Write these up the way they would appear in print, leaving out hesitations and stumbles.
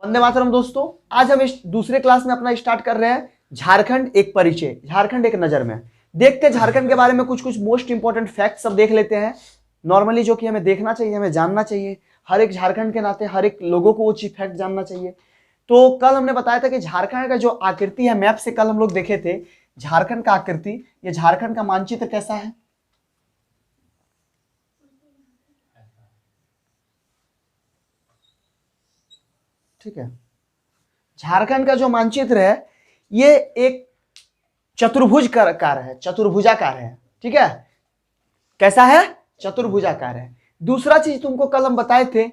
वंदे मातरम दोस्तों, आज हम इस दूसरे क्लास में अपना स्टार्ट कर रहे हैं झारखंड एक परिचय, झारखंड एक नजर में। देखते हैं झारखंड के बारे में कुछ कुछ मोस्ट इंपॉर्टेंट फैक्ट सब देख लेते हैं नॉर्मली, जो कि हमें देखना चाहिए, हमें जानना चाहिए। हर एक झारखंड के नाते हर एक लोगों को वो चीज फैक्ट जानना चाहिए। तो कल हमने बताया था कि झारखंड का जो आकृति है, मैप से कल हम लोग देखे थे झारखंड का आकृति। ये झारखंड का मानचित्र कैसा है? ठीक है, झारखंड का जो मानचित्र है ये एक चतुर्भुजाकार है, चतुर्भुजाकार है। ठीक है, कैसा है? चतुर्भुजाकार है। दूसरा चीज तुमको कल हम बताए थे,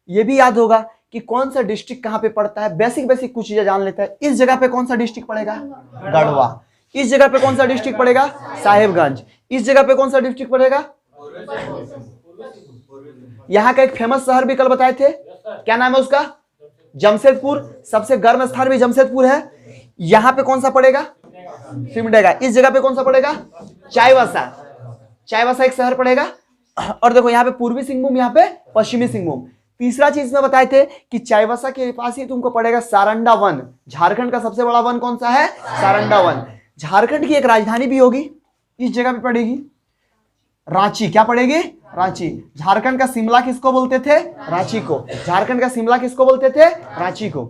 ये भी याद होगा कि कौन सा डिस्ट्रिक्ट कहां पे पड़ता है। बेसिक बेसिक कुछ चीजें जान लेता है। इस जगह पे कौन सा डिस्ट्रिक्ट पड़ेगा? गढ़वा। इस जगह पे कौन सा डिस्ट्रिक्ट पड़ेगा? साहेबगंज। इस जगह पे कौन सा डिस्ट्रिक्ट पड़ेगा? यहाँ का एक फेमस शहर भी कल बताए थे, क्या नाम है उसका? जमशेदपुर। सबसे गर्म स्थान भी जमशेदपुर है। यहाँ पे कौन सा पड़ेगा? सिमडेगा। इस जगह पे कौन सा पड़ेगा? चाईबासा। चाईबासा एक शहर पड़ेगा। और देखो यहाँ पे पूर्वी सिंहभूम, यहाँ पे पश्चिमी सिंहभूम। तीसरा चीज में बताए थे कि चाईबासा के पास ही तुमको पड़ेगा सारंडा वन। झारखंड का सबसे बड़ा वन कौन सा है? सारंडा वन। झारखंड की एक राजधानी भी होगी, इस जगह पे पड़ेगी, रांची। क्या पड़ेगी? रांची। झारखंड का शिमला किसको बोलते थे? रांची को। झारखंड का शिमला किसको बोलते थे? रांची को।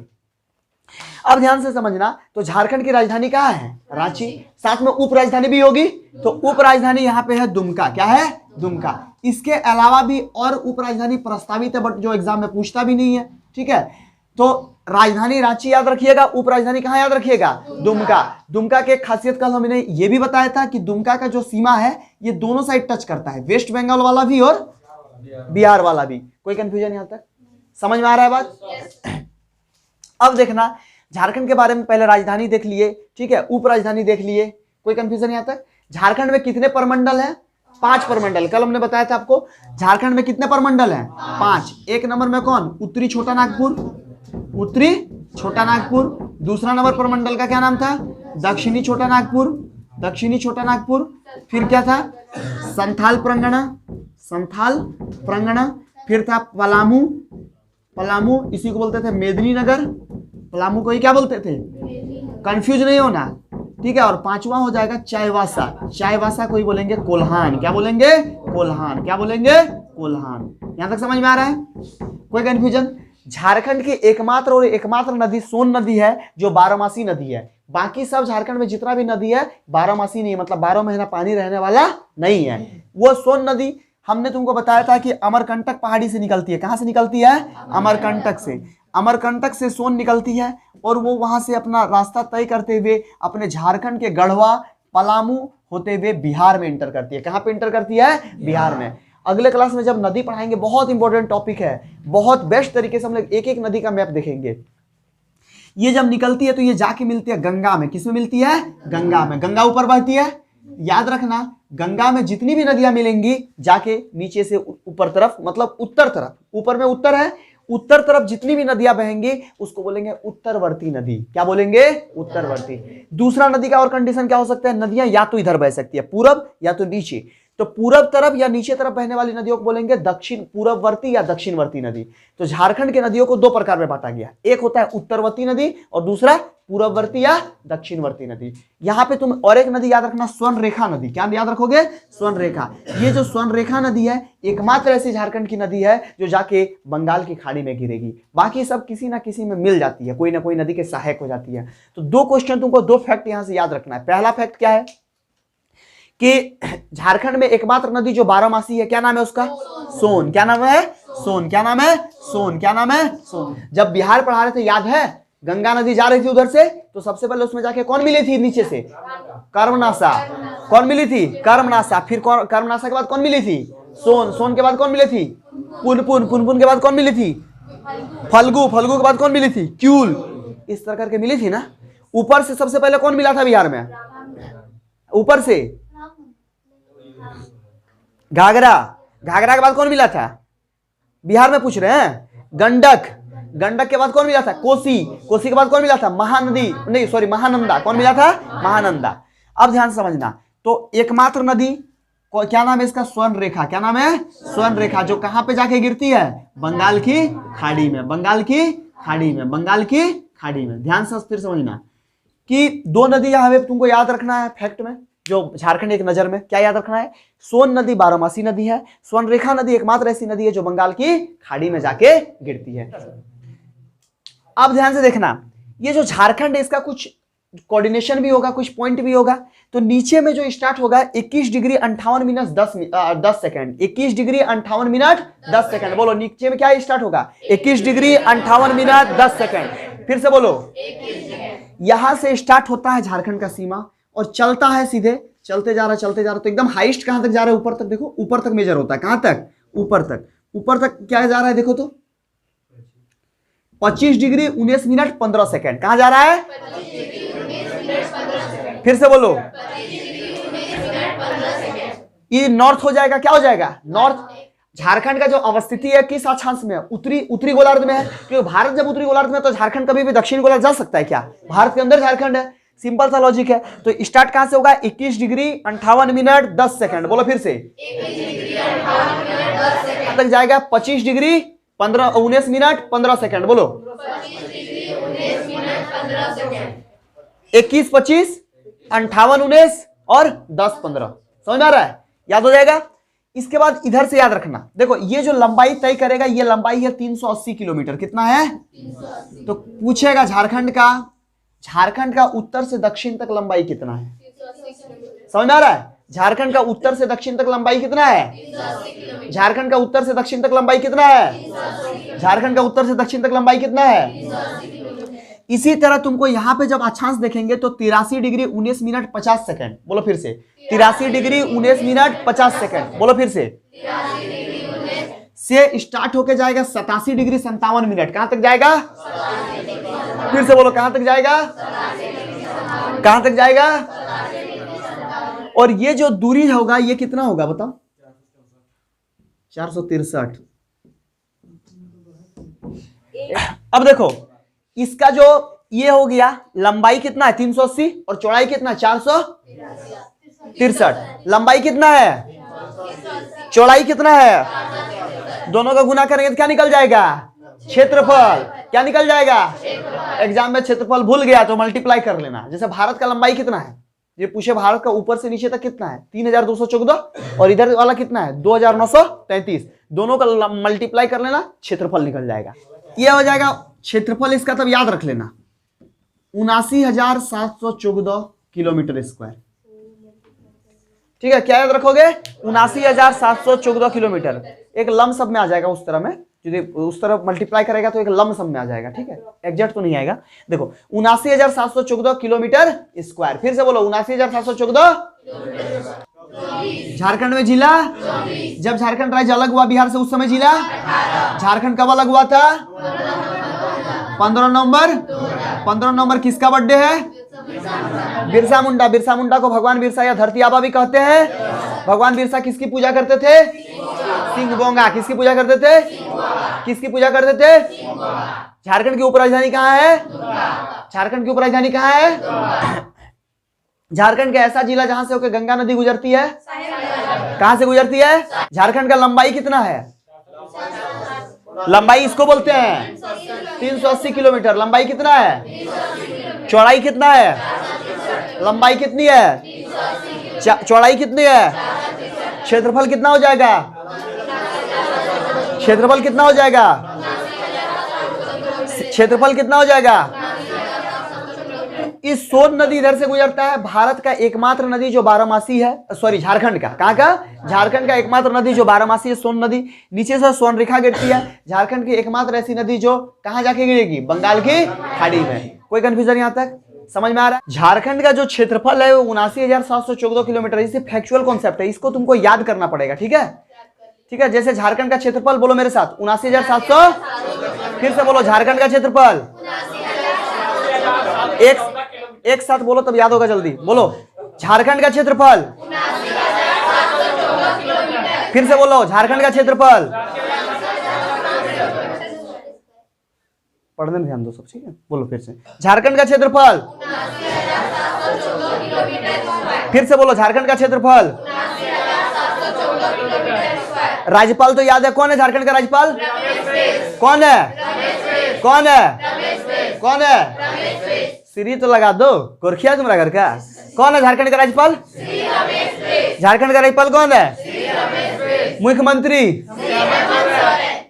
अब ध्यान से समझना, तो झारखंड की राजधानी कहाँ है? रांची। साथ में उप राजधानी भी होगी, तो उप राजधानी यहाँ पे है दुमका। क्या है? दुमका। इसके अलावा भी और उप राजधानी प्रस्तावित है, बट जो एग्जाम में पूछता भी नहीं है। ठीक है, तो राजधानी रांची याद रखिएगा, उप राजधानी कहाँ याद रखिएगा? दुमका। दुमका की एक खासियत कल हमने ये भी बताया था कि दुमका का जो सीमा है ये दोनों साइड टच करता है, वेस्ट बंगाल वाला भी और बिहार वाला भी। कोई कंफ्यूजन यहाँ तक समझ में आ रहा है बात? अब देखना, झारखंड के बारे में पहले राजधानी देख लिए, ठीक है, उप राजधानी देख लिए। कोई कंफ्यूजन यहाँ तक? झारखंड में कितने परमंडल हैं? 5 परमंडल। कल हमने बताया था आपको झारखंड में कितने परमंडल हैं? 5। एक नंबर में कौन? उत्तरी छोटा नागपुर। उत्तरी छोटा नागपुर। दूसरा नंबर परमंडल का क्या नाम था? दक्षिणी छोटा नागपुर। दक्षिणी छोटा नागपुर। फिर क्या था? संथाल परगना। संथाल परगना। फिर था पलामू। पलामू, इसी को बोलते थे मेदिनीनगर। पलामू को ही क्या बोलते थे? कंफ्यूज नहीं होना, ठीक है। और 5वां हो जाएगा चाईबासा। चाईबासा को ही बोलेंगे कोल्हान। क्या बोलेंगे? कोल्हान। क्या बोलेंगे? कोल्हान। यहां तक समझ में आ रहा है? कोई कंफ्यूजन? झारखंड की एकमात्र नदी सोन नदी है, जो 12मासी नदी है। बाकी सब झारखंड में जितना भी नदी है 12मासी नहीं है, मतलब 12 महीना पानी रहने वाला नहीं है। वो सोन नदी हमने तुमको बताया था कि अमरकंटक पहाड़ी से निकलती है। कहां से निकलती है? अमरकंटक से। अमरकंटक से सोन निकलती है और वो वहां से अपना रास्ता तय करते हुए अपने झारखंड के गढ़वा, पलामू होते हुए बिहार में इंटर करती है। कहां पे इंटर करती है? बिहार में। अगले क्लास में जब नदी पढ़ाएंगे, बहुत इंपॉर्टेंट टॉपिक है, बहुत बेस्ट तरीके से हम लोग एक एक नदी का मैप देखेंगे। ये जब निकलती है तो ये जाके मिलती है गंगा में। किसमें मिलती है? गंगा में। गंगा ऊपर बहती है, याद रखना। गंगा में जितनी भी नदियां मिलेंगी जाके नीचे से ऊपर तरफ, मतलब उत्तर तरफ, ऊपर में उत्तर है, उत्तर तरफ जितनी भी नदियां बहेंगी उसको बोलेंगे उत्तरवर्ती नदी। क्या बोलेंगे? उत्तरवर्ती। दूसरा नदी का और कंडीशन क्या हो सकता है? नदियां या तो इधर बह सकती है, पूरब या तो नीचे। तो पूरब तरफ या नीचे तरफ बहने वाली नदियों को बोलेंगे दक्षिण पूरबवर्ती या दक्षिणवर्ती नदी। तो झारखंड के नदियों को 2 प्रकार में बांटा गया, एक होता है उत्तरवर्ती नदी और दूसरा पूरबवर्ती या दक्षिणवर्ती नदी। यहाँ पे तुम और एक नदी याद रखना, स्वर्ण रेखा नदी। क्या याद रखोगे? स्वर्ण रेखा। ये जो स्वर्ण रेखा नदी है एकमात्र ऐसी झारखंड की नदी है जो जाके बंगाल की खाड़ी में गिरेगी। बाकी सब किसी ना किसी में मिल जाती है, कोई ना कोई नदी के सहायक हो जाती है। तो 2 क्वेश्चन तुमको, 2 फैक्ट यहां से याद रखना है। पहला फैक्ट क्या है कि झारखंड में एकमात्र नदी जो 12मासी है, क्या नाम है उसका? सोन। क्या नाम है? सोन। क्या नाम है? सोन। क्या नाम है? सोन। जब बिहार पढ़ा रहे थे, याद है, गंगा नदी जा रही थी उधर से, तो सबसे पहले उसमें जाके कौन मिली थी? नीचे से कर्मनासा। कौन मिली थी? कर्मनासा। फिर कर्मनासा के बाद कौन मिली थी? सोन। सोन के बाद कौन मिली थी? पुनपुन। पुनपुन के बाद कौन मिली थी? फल्गु। फल्गु के बाद कौन मिली थी? क्यूल। इस तरह करके मिली थी ना। ऊपर से सबसे पहले कौन मिला था बिहार में? ऊपर से घाघरा। घाघरा के बाद कौन मिला था? बिहार में पूछ रहे हैं। गंडक। गंडक के बाद कौन मिला था? कोसी। कोसी के बाद कौन मिला था? महानदी, नहीं सॉरी, महानंदा। कौन मिला था? महानंदा। अब ध्यान से समझना, तो एकमात्र नदी क्या नाम है इसका? स्वर्ण रेखा। क्या नाम है? स्वर्ण रेखा। जो कहां पे जाके गिरती है? बंगाल की खाड़ी में। बंगाल की खाड़ी में, बंगाल की खाड़ी में। ध्यान से फिर समझना कि दो नदी यहाँ पे तुमको याद रखना है फैक्ट में, जो झारखंड एक नजर में क्या याद रखना है, सोन नदी बारहमासी नदी है, स्वर्णरेखा नदी एकमात्र ऐसी नदी है जो बंगाल की खाड़ी में जाके गिरती है। अब ध्यान से देखना, ये जो झारखंड है इसका कुछ कोऑर्डिनेशन भी होगा, कुछ पॉइंट भी होगा। तो नीचे में जो स्टार्ट होगा 21 degree 58 minute 10 second, 21 degree 58 minute 10 second. बोलो नीचे में क्या स्टार्ट होगा, 21 डिग्री 58 मिनट 10 सेकंड। फिर से बोलो, यहां से स्टार्ट होता है झारखंड का सीमा और चलता है सीधे, चलते जा रहा तो एकदम हाइस्ट कहां तक जा रहा है, ऊपर तक। देखो ऊपर तक मेजर होता है, कहां तक, ऊपर तक। ऊपर तक क्या जा रहा है देखो तो 25 डिग्री 19 मिनट 15 सेकंड। कहां जा रहा है, फिर से बोलो, ये नॉर्थ हो जाएगा, क्या हो जाएगा, नॉर्थ। झारखंड का जो अवस्थिति है किस अक्षांश में है, उत्तरी गोलार्ध में है, क्योंकि भारत जब उत्तरी गोलार्ध में है तो झारखंड कभी भी दक्षिण गोलार्ध जा सकता है क्या, भारत के अंदर झारखंड है। सिंपल सा लॉजिक है। तो स्टार्ट कहां से होगा, 21 डिग्री 58 मिनट 10 सेकंड। बोलो फिर से, 21 डिग्री 58 मिनट 10 सेकंड तक जाएगा 25 डिग्री 19 मिनट 15 सेकंड। बोलो 25 डिग्री 19 मिनट 15 सेकंड, 21 25 58 19 और 10 15। समझ में आ रहा है, याद हो जाएगा। इसके बाद इधर से याद रखना, देखो ये जो लंबाई तय करेगा, ये लंबाई है 380 किलोमीटर। कितना है, 380। तो पूछेगा झारखंड का उत्तर से दक्षिण तक लंबाई कितना है, 380। समझ में आ रहा है, झारखंड का उत्तर से दक्षिण तक लंबाई कितना है, 380। झारखंड का उत्तर से दक्षिण तक लंबाई कितना है, 380। झारखंड का उत्तर से दक्षिण तक लंबाई कितना है, 380। इसी तरह तुमको यहाँ पे जब अक्षांश देखेंगे तो 83 डिग्री 19 मिनट 50 सेकंड। बोलो फिर से, 83 डिग्री 19 मिनट 50 सेकंड। बोलो फिर से, 83 डिग्री 19 से स्टार्ट होके जाएगा 87 डिग्री 57 मिनट। कहां तक जाएगा, फिर से बोलो, कहां तक जाएगा, कहां तक जाएगा। और ये जो दूरी होगा ये कितना होगा बताओ, 463। अब देखो इसका जो ये हो गया, लंबाई कितना है 380 और चौड़ाई कितना है 463। लंबाई कितना है, चौड़ाई कितना है, दोनों का गुना करेंगे तो क्या निकल जाएगा, क्षेत्रफल। क्या निकल जाएगा, एग्जाम में क्षेत्रफल भूल गया तो मल्टीप्लाई कर लेना। जैसे भारत का लंबाई कितना है, ये पूछे भारत का ऊपर से नीचे तक कितना है, 3214 और इधर वाला कितना है 2933। दोनों का मल्टीप्लाई कर लेना, क्षेत्रफल निकल जाएगा। ये हो जाएगा क्षेत्रफल। इसका तब याद रख लेना 79,714 किलोमीटर स्क्वायर। ठीक है, क्या याद रखोगे, 79,714 किलोमीटर। एक लम सब में आ जाएगा उस तरह में, यदि उस तरह मल्टीप्लाई करेगा तो एक लम सब में आ जाएगा। ठीक है, एग्जैक्ट तो नहीं आएगा। देखो 79,714 किलोमीटर स्क्वायर। फिर से बोलो 79,714। झारखंड में जिला, जब झारखंड राज्य अलग हुआ बिहार से उस समय जिला। झारखंड कब अलग हुआ था, 15 नवंबर। 15 नवंबर किसका बर्थडे है, बिरसा मुंडा। बिरसा मुंडा को भगवान बिरसा या धरती आबा भी कहते हैं। भगवान बिरसा किसकी पूजा करते थे, सिंह बोंगा। किसकी पूजा करते थे, किसकी पूजा करते थे। झारखंड की उपराजधानी कहाँ है, झारखंड की उपराजधानी कहाँ है। झारखंड का ऐसा जिला जहां से होकर गंगा नदी गुजरती है, कहां से गुजरती है। झारखंड का लंबाई कितना है, लंबाई इसको बोलते हैं 380 किलोमीटर। लंबाई कितना है, चौड़ाई कितना है, लंबाई कितनी है, चौड़ाई कितनी है, क्षेत्रफल कितना हो जाएगा, क्षेत्रफल कितना हो जाएगा, क्षेत्रफल कितना हो जाएगा। इस सोन नदी इधर से गुजरता है, भारत का एकमात्र नदी जो बारहमासी है, सॉरी झारखंड का, कहां का, झारखंड का एकमात्र नदी जो बारहमासी है सोन नदी। नीचे से स्वर्णरेखा गिरती है। झारखंड की एकमात्र ऐसी नदी जो कहां जाके गिरेगी, बंगाल की खाड़ी में। कोई कंफ्यूजन यहां तक समझ में आ रहा है। झारखंड का जो क्षेत्रफल है वो 79,714 किलोमीटर। इसे फैक्चुअल कॉन्सेप्ट है, इसको तुमको याद करना पड़ेगा। ठीक है, ठीक है। जैसे झारखंड का क्षेत्रफल बोलो मेरे साथ, 79,700। फिर से बोलो झारखंड का क्षेत्रफल, एक साथ बोलो तब याद होगा जल्दी। बोलो झारखंड का क्षेत्रफल, फिर से बोलो झारखंड का क्षेत्रफल। पढ़ने में ध्यान दो सब, ठीक है। बोलो फिर से झारखंड का क्षेत्रफल, फिर से बोलो झारखंड का क्षेत्रफल। राज्यपाल तो याद है, कौन है झारखंड का राज्यपाल, कौन है, कौन है? कौन है? श्री तो लगा दो, गोरखिया तुम्हारा घर का। कौन है झारखंड का राज्यपाल? झारखंड का राज्यपाल कौन है? मुख्यमंत्री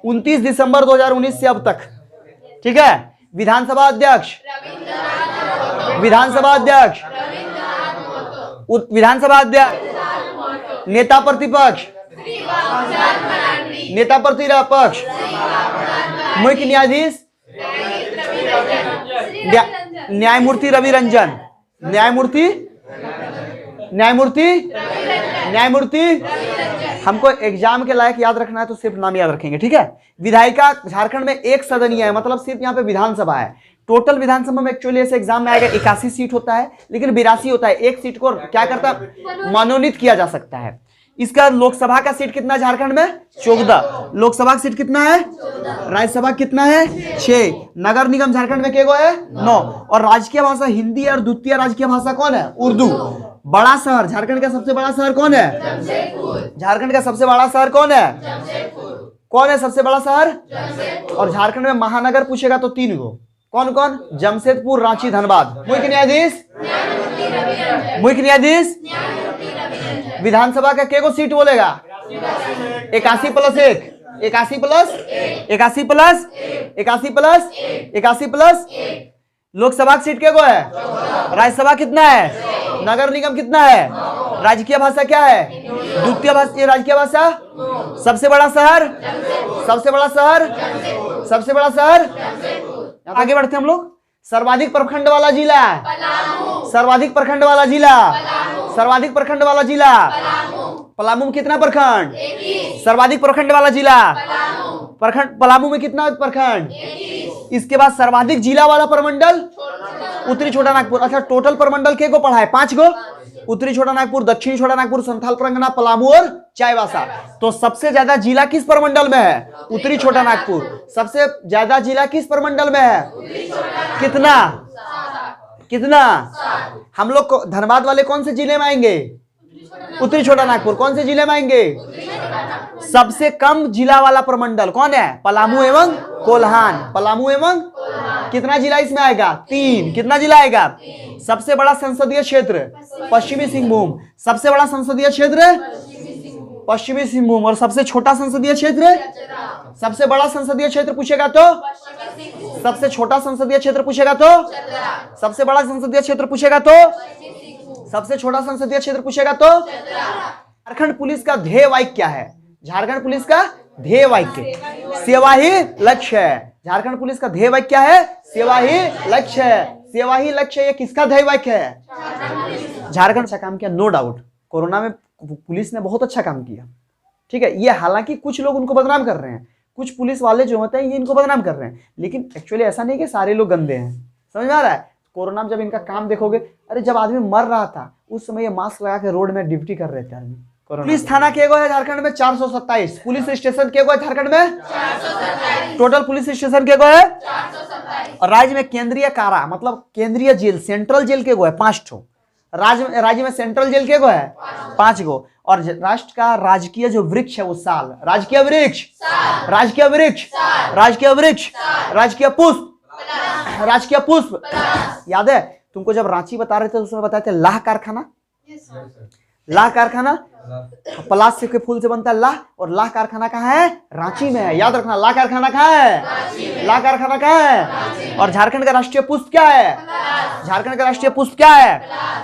29 दिसंबर 2019 से अब तक। ठीक है। विधानसभा अध्यक्ष, विधानसभा अध्यक्ष, विधानसभा अध्यक्ष, नेता प्रतिपक्ष, नेता प्रतिपक्ष, मुख्य न्यायाधीश, न्यायमूर्ति रवि रंजन, न्यायमूर्ति, न्यायमूर्ति, न्यायमूर्ति। हमको एग्जाम के लायक याद रखना है तो सिर्फ नाम याद रखेंगे। ठीक है। विधायिका झारखंड में एक सदनीय है, मतलब सिर्फ यहाँ पे विधानसभा है। टोटल विधानसभा में एक्चुअली ऐसे एग्जाम में आएगा 81 सीट होता है, लेकिन 82 होता है। एक सीट को क्या करता है? मनोनीत किया जा सकता है। इसका लोकसभा का सीट कितना झारखंड में? 14। लोकसभा का सीट कितना है? राज्यसभा कितना है? 6। नगर निगम झारखंड में केगो है? 9। और राजकीय भाषा हिंदी है और द्वितीय राजकीय भाषा कौन है? उर्दू। बड़ा शहर, झारखंड का सबसे बड़ा शहर कौन है? झारखंड का सबसे बड़ा शहर कौन है? कौन है सबसे बड़ा शहर? और झारखंड में महानगर पूछेगा तो 3 गो। कौन कौन? जमशेदपुर, रांची, धनबाद। मुख्य न्यायाधीश, मुख्य न्यायाधीश। विधानसभा का केगो सीट बोलेगा? 81 + 1, 81 + 81 + 81 + 81 + 1। लोकसभा की सीट केगो है? राज्यसभा कितना है? नगर निगम कितना है? राजकीय भाषा क्या है? द्वितीय भाषा, राजकीय भाषा। सबसे बड़ा शहर, सबसे बड़ा शहर, सबसे बड़ा शहर। आगे बढ़ते हम लोग। सर्वाधिक प्रखंड वाला जिला, सर्वाधिक प्रखंड वाला जिला, सर्वाधिक प्रखंड वाला जिला। पलामू में कितना प्रखंड? सर्वाधिक प्रखंड वाला जिला प्रखंड। पलामू में कितना प्रखंड? इसके बाद सर्वाधिक जिला वाला प्रमंडल उत्तरी छोटा नागपुर। अच्छा, टोटल प्रमंडल के को पढ़ा है? 5 गो। उत्तरी छोटा नागपुर, दक्षिणी छोटा नागपुर, संथाल परगना, पलामू और चाईबासा। तो सबसे ज्यादा जिला किस प्रमंडल में है? उत्तरी छोटा नागपुर। सबसे ज्यादा जिला किस प्रमंडल में है? कितना? कितना? हम लोग को धनबाद वाले कौन से जिले में आएंगे? उत्तरी छोटा नागपुर। कौन से जिले में आएंगे? सबसे कम जिला वाला प्रमंडल कौन है? पलामू एवं कोल्हान। पलामू एवं कितना जिला इसमें आएगा? 3। कितना जिला आएगा? सबसे बड़ा संसदीय क्षेत्र पश्चिमी सिंहभूम। सबसे बड़ा संसदीय क्षेत्र पश्चिमी सिंहभूम। और सबसे छोटा संसदीय क्षेत्र? सबसे बड़ा संसदीय क्षेत्र पूछेगा तो? सबसे छोटा संसदीय क्षेत्र पूछेगा तो? सबसे बड़ा संसदीय क्षेत्र पूछेगा तो? सबसे छोटा संसदीय क्षेत्र पूछेगा तो? झारखंड पुलिस का ध्येय वाक्य क्या है? झारखंड पुलिस का ध्येय वाक्य सेवा ही लक्ष्य है। झारखंड पुलिस का ध्येय वाक्य क्या है? सेवा ही लक्ष्य है। सेवा ही लक्ष्य, ये किसका ध्येय वाक्य है? झारखंड अच्छा काम किया, नो डाउट। कोरोना में पुलिस ने बहुत अच्छा काम किया। ठीक है। ये हालांकि कुछ लोग उनको बदनाम कर रहे हैं, कुछ पुलिस वाले जो होते हैं ये इनको बदनाम कर रहे हैं, लेकिन एक्चुअली ऐसा नहीं कि सारे लोग गंदे हैं। समझ में आ रहा है? कोरोना में जब इनका काम देखोगे, अरे जब आदमी मर रहा था उस समय ये मास्क लगा के रोड में ड्यूटी कर रहे थे आदमी। पुलिस थाना के गो है झारखंड में 427। पुलिस स्टेशन के गो है झारखंड में 427। टोटल पुलिस स्टेशन के गो है 427। और राज्य में केंद्रीय कारा मतलब केंद्रीय जेल, सेंट्रल जेल के गो है 5 ठो। राज्य में सेंट्रल जेल के गो है 5 गो। और राष्ट्र का राजकीय जो वृक्ष है वो साल। राजकीय वृक्ष, राजकीय वृक्ष, राजकीय वृक्ष, राजकीय पुष्प, राजकीय पुष्प। याद है तुमको जब रांची बता रहे थे उसमें बताए थे लाह कारखाना? लाह कारखाना पलाश के फूल से बनता है लाह, और लाह कारखाना कहाँ है? रांची में है। याद रखना, लाह कारखाना कहाँ है? लाह कारखाना कहाँ है? और झारखंड का राष्ट्रीय पुष्प क्या है? झारखंड का राष्ट्रीय पुष्प क्या है?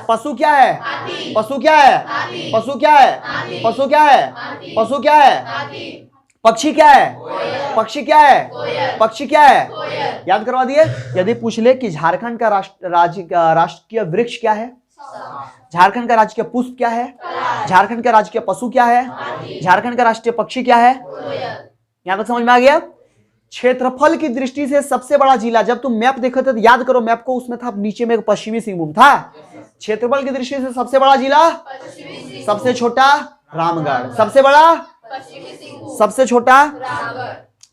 पशु क्या है? पशु क्या है? पशु क्या है? पशु क्या है? पशु क्या है? पक्षी क्या है? पक्षी क्या है? पक्षी क्या है? याद करवा दिए। यदि पूछ ले कि झारखंड का राष्ट्रीय वृक्ष क्या है, झारखंड का राजकीय पुष्प क्या है, झारखंड का राजकीय पशु क्या है, झारखंड का राष्ट्रीय पक्षी क्या है, यहां तक समझ में आ गया। क्षेत्रफल की दृष्टि से सबसे बड़ा जिला, जब तुम मैप देखे थे तो याद करो मैप को, उसमें था नीचे में पश्चिमी सिंहभूम था। क्षेत्रफल की दृष्टि से सबसे बड़ा जिला, सबसे छोटा रामगढ़, सबसे बड़ा, सबसे छोटा,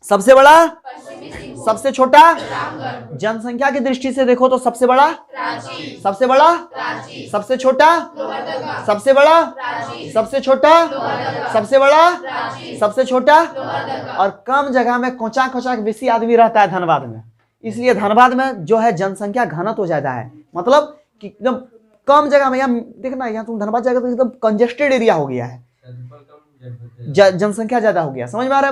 सबसे बड़ा, सबसे छोटा। जनसंख्या की दृष्टि से देखो तो सबसे बड़ा, सबसे बड़ा, सबसे छोटा, सबसे बड़ा, सबसे छोटा, सबसे बड़ा, सबसे छोटा। और कम जगह में कोचा कोचा बेसी आदमी रहता है धनबाद में। इसलिए धनबाद में जो है जनसंख्या घनत्व ज्यादा है, मतलब कि एकदम कम जगह में। यहाँ देखना, यहाँ तुम धनबाद जाएगा तो एकदम कंजेस्टेड एरिया हो गया है, जनसंख्या ज्यादा हो गया। समझ में आ रहा है?